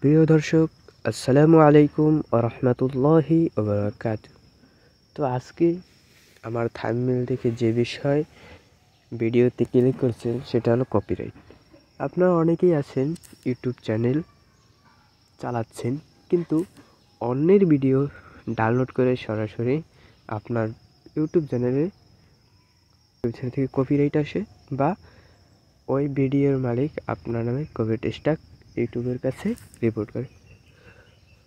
প্রিয় দর্শক, আসসালামু আলাইকুম ওয়া রাহমাতুল্লাহি ওয়া বারাকাতুহু। তো আজকে আমার থাম্বনেল দেখে যে বিষয় ভিডিওতে ক্লিক করছেন সেটা হলো কপিরাইট। আপনারা অনেকেই আছেন ইউটিউব চ্যানেল চালাচ্ছেন, কিন্তু অন্যের ভিডিও ডাউনলোড করে সরাসরি আপনার ইউটিউব চ্যানেলে থেকে কপিরাইট আসে, বা ওই ভিডিওর মালিক আপনার নামে কপিরাইট স্ট্রাইক ইউটিউবের কাছে রিপোর্ট করে।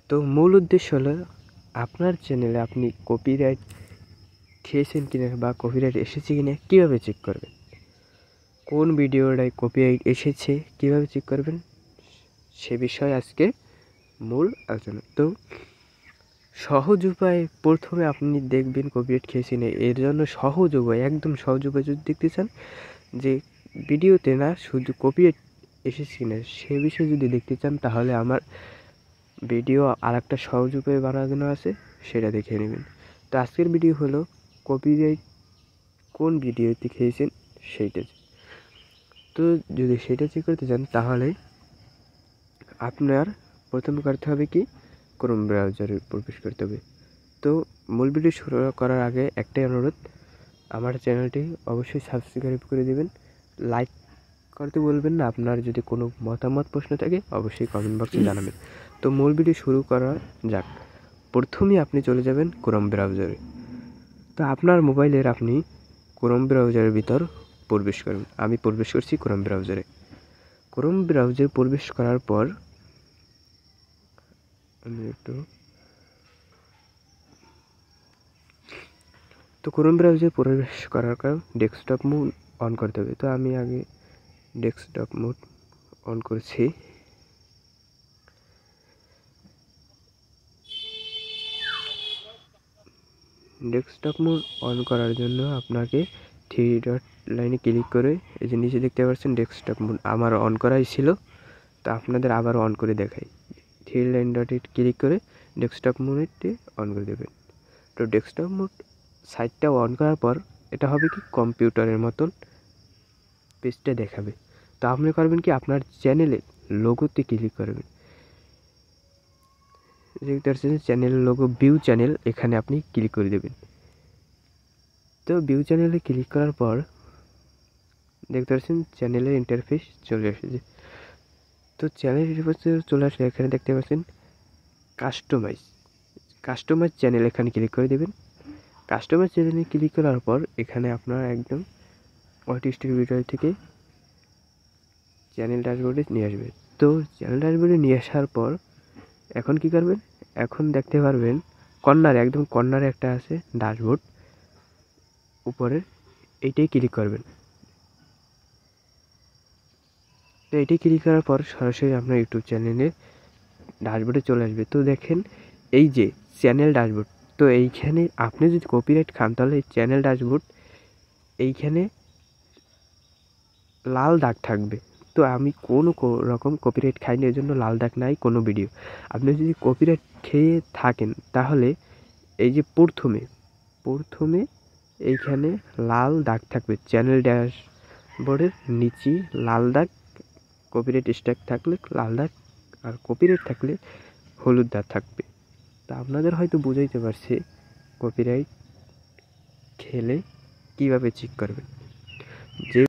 তো মূল উদ্দেশ্য হলো আপনার চ্যানেলে আপনি কপিরাইট খেয়েছেন কিনা বা কপিরাইট এসেছে কিনা কীভাবে চেক করবেন, কোন ভিডিওটায় কপিরাইট এসেছে কীভাবে চেক করবেন, সে বিষয়ে আজকে মূল আলোচনা। তো সহজ উপায়, প্রথমে আপনি দেখবেন কপিরাইট খেয়েছেন, এর জন্য সহজ উপায়, একদম সহজ উপায় যদি দেখতে চান, যে ভিডিওতে না শুধু কপিরাইট এসেছে কিনা সে বিষয়ে যদি দেখতে চান, তাহলে আমার ভিডিও আর একটা সহজ উপায়ে বানানো আছে, সেটা দেখে নেবেন। তো আজকের ভিডিও হলো কপিরাইট কোন ভিডিওতে খেয়েছেন সেইটা। তো যদি সেটা চেক করতে চান, তাহলে আপনার প্রথম করতে হবে কি, ক্রোম ব্রাউজারে প্রবেশ করতে হবে। তো মূল ভিডিও শুরু করার আগে একটাই অনুরোধ, আমার চ্যানেলটি অবশ্যই সাবস্ক্রাইব করে দেবেন, লাইক করতে বলবেন না। আপনার যদি কোনো মতামত প্রশ্ন থাকে অবশ্যই কমেন্ট বক্সে জানাবেন। তো মূল ভিডিও শুরু করা যাক। প্রথমেই আপনি চলে যাবেন ক্রোম ব্রাউজারে। তো আপনার মোবাইলের আপনি ক্রোম ব্রাউজারের ভিতর প্রবেশ করবেন। আমি প্রবেশ করছি ক্রোম ব্রাউজারে। ক্রোম ব্রাউজারে প্রবেশ করার পর ক্রোম ব্রাউজারে প্রবেশ করার পর ডেস্কটপ মোড অন করতে হবে। তো আমি আগে ডেস্কটপ মোড অন করছি। ডেস্কটপ মোড অন করার জন্য আপনাকে থ্রি ডট লাইনে ক্লিক করে, এই যে নিচে দেখতে পাচ্ছেন ডেস্কটপ মোড আমার অন করাই ছিল, তো আপনাদের আবার অন করে দেখাই। থ্রি লাইন ডটে ক্লিক করে ডেস্কটপ মোডটি অন করে দেবেন। তো ডেস্কটপ মোড সাইটটা অন করার পর এটা হবে কি, কম্পিউটারের মতন পেজটা দেখাবে। তো আপনি করবেন কি, আপনার চ্যানেলের লোগোতে ক্লিক করবেন। দেখতে পাচ্ছেন চ্যানেল লোগো, ভিউ চ্যানেল, এখানে আপনি ক্লিক করে দেবেন। তো ভিউ চ্যানেলে ক্লিক করার পর দেখতে পাচ্ছেন চ্যানেলের ইন্টারফেস চলে এসেছে। তো চ্যানেল ইন্টারফেস চলে আসলে এখানে দেখতে পাচ্ছেন কাস্টমাইজ চ্যানেল, এখানে ক্লিক করে দেবেন। কাস্টমাইজ চ্যানেলে ক্লিক করার পর এখানে আপনার একদম ডিস্ট্রিবিউটর থেকে চ্যানেল ড্যাশবোর্ডে নিয়ে আসবে। তো চ্যানেল ড্যাশবোর্ডে নিয়ে আসার পর এখন কি করবেন, এখন দেখতে পারবেন কর্নারে, একদম কর্নারে একটা আছে ড্যাশবোর্ড উপরে, এইটাই ক্লিক করবেন। তো এটি ক্লিক করার পর সরাসরি আপনার ইউটিউব চ্যানেলে ড্যাশবোর্ডে চলে আসবে। তো দেখেন এই যে চ্যানেল ড্যাশবোর্ড, তো এইখানে আপনি যদি কপিরাইট খান তাহলে চ্যানেল ড্যাশবোর্ড এইখানে লাল দাগ থাকবে। তো আমি কোনো রকম কপিরাইট খাইনি, এর জন্য লাল দাগ নাই কোনো ভিডিও। আপনি যদি কপিরাইট খেয়ে থাকেন তাহলে এই যে প্রথমে এইখানে লাল দাগ থাকবে, চ্যানেল ড্যাশবোর্ডের নিচে লাল দাগ, কপিরাইট স্ট্রাইক থাকলে লাল দাগ, আর কপিরাইট থাকলে হলুদ দাগ থাকবে। তা আপনাদের হয়তো বুঝাইতে পারছে কপিরাইট খেলে কীভাবে চেক করবেন। যে